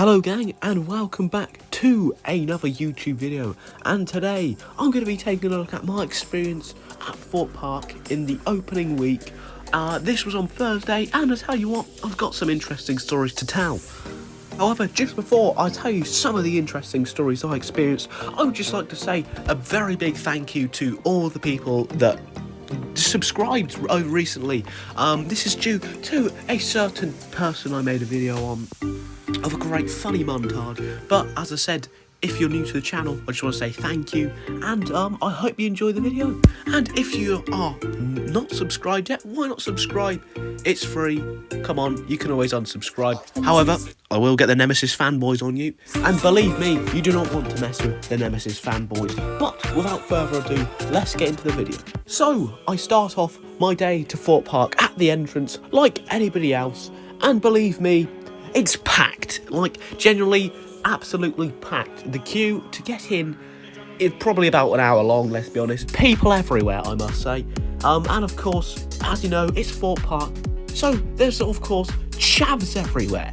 Hello gang, and welcome back to another YouTube video. And today I'm going to be taking a look at my experience at Thorpe Park in the opening week. This was on Thursday, and I tell you what, I've got some interesting stories to tell. However, just before I tell you some of the interesting stories I experienced, I would just like to say a very big thank you to all the people that subscribed recently. This is due to a certain person I made a video on of a great funny montage. But as I said, if you're new to the channel, I just want to say thank you, and I hope you enjoy the video. And if you are not subscribed yet, why not subscribe? It's free. Come on, you can always unsubscribe. However, I will get the Nemesis fanboys on you, and believe me, you do not want to mess with the Nemesis fanboys. But without further ado, let's get into the video. So, I start off my day to Thorpe Park at the entrance like anybody else, and believe me, it's packed. Like, generally, absolutely packed. The queue to get in is probably about an hour long, let's be honest. People everywhere, I must say. And of course, as you know, it's Thorpe Park, so there's of course chavs everywhere.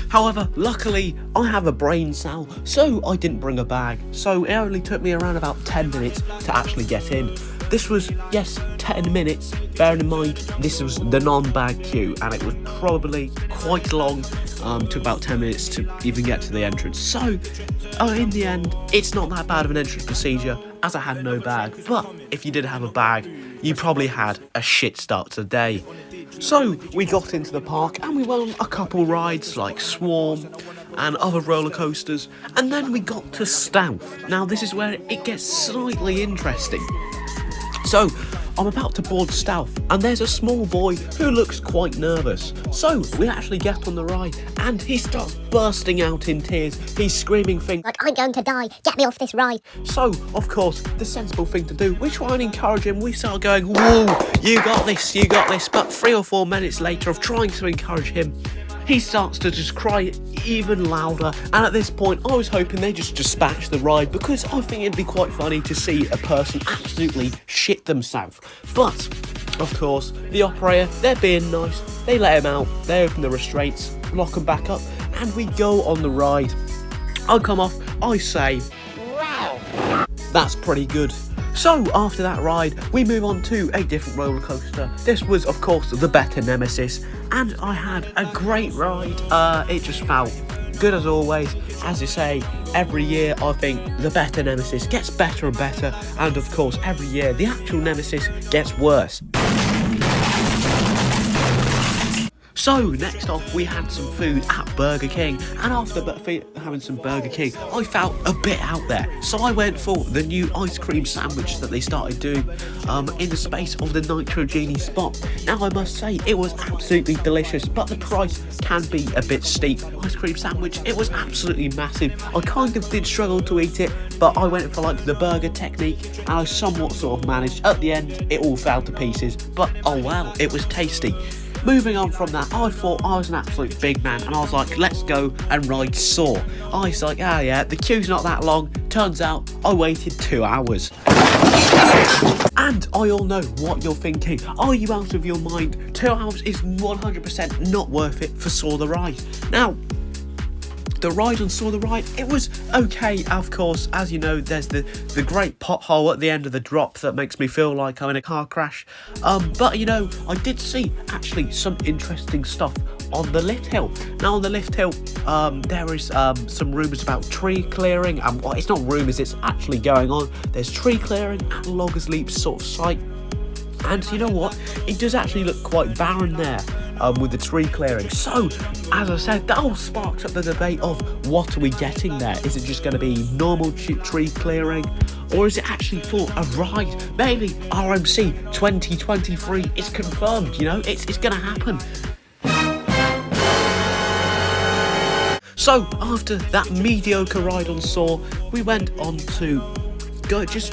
However, luckily, I have a brain cell, so I didn't bring a bag. So it only took me around about 10 minutes to actually get in. This was, yes, 10 minutes, bearing in mind this was the non-bag queue, and it was probably quite long. Took about 10 minutes to even get to the entrance. So, in the end, it's not that bad of an entrance procedure, as I had no bag. But if you did have a bag, you probably had a shit start to the day. So, we got into the park, and we went on a couple rides, like Swarm and other roller coasters, and then we got to Stealth. Now, this is where it gets slightly interesting. So, I'm about to board Stealth, and there's a small boy who looks quite nervous. So, we actually get on the ride, and he starts bursting out in tears. He's screaming things like, "I'm going to die, get me off this ride." So, of course, the sensible thing to do, we try and encourage him. We start going, "Whoa, you got this, you got this." But 3 or 4 minutes later of trying to encourage him, he starts to just cry even louder, and at this point I was hoping they just dispatch the ride, because I think it'd be quite funny to see a person absolutely shit themselves. But, of course, the operator, they're being nice, they let him out, they open the restraints, lock him back up, and we go on the ride. I come off, I say, "Wow, that's pretty good." So, after that ride, we move on to a different roller coaster. This was, of course, the Better Nemesis, and I had a great ride. It just felt good as always. As you say, every year I think the Better Nemesis gets better and better, and of course, every year the actual Nemesis gets worse. So, next off, we had some food at Burger King, and after having some Burger King, I felt a bit out there. So I went for the new ice cream sandwich that they started doing in the space of the Nitro Genie spot. Now, I must say, it was absolutely delicious, but the price can be a bit steep. Ice cream sandwich, it was absolutely massive. I kind of did struggle to eat it, but I went for like the burger technique, and I somewhat sort of managed. At the end, it all fell to pieces, but oh well, it was tasty. Moving on from that, I thought I was an absolute big man, and I was like, let's go and ride Saw. I was like, ah yeah, the queue's not that long. Turns out, I waited 2 hours. And I all know what you're thinking. Are you out of your mind? 2 hours is 100% not worth it for Saw the Ride. Now, the ride on Saw the Ride, it was okay, of course. As you know, there's the great pothole at the end of the drop that makes me feel like I'm in a car crash. But, you know, I did see actually some interesting stuff on the lift hill. Now, on the lift hill, there is some rumours about tree clearing. Well, it's not rumours, it's actually going on. There's tree clearing at Loggers Leap sort of site. And you know what? It does actually look quite barren there with the tree clearing. So, as I said, that all sparks up the debate of what are we getting there? Is it just going to be normal tree clearing? Or is it actually for a ride? Maybe RMC 2023 is confirmed, you know? It's going to happen. So, after that mediocre ride on Saw, we went on to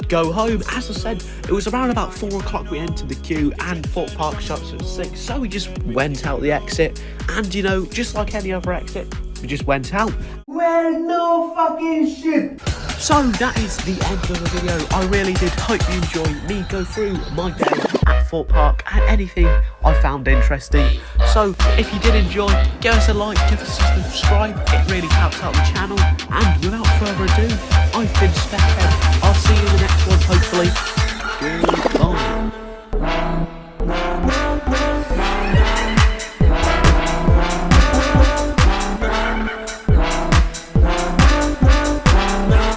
go home. As I said, it was around about 4 o'clock we entered the queue, and Thorpe Park shuts at 6, so we just went out the exit, and you know, just like any other exit, we just went out. Well, no fucking shit. So that is the end of the video. I really did hope you enjoyed me go through my day at Thorpe Park and anything I found interesting. So if you did enjoy, give us a like, give us a subscribe, it really helps out the channel. And without further ado, I've been Speckhead. I'll see you in the next one, hopefully.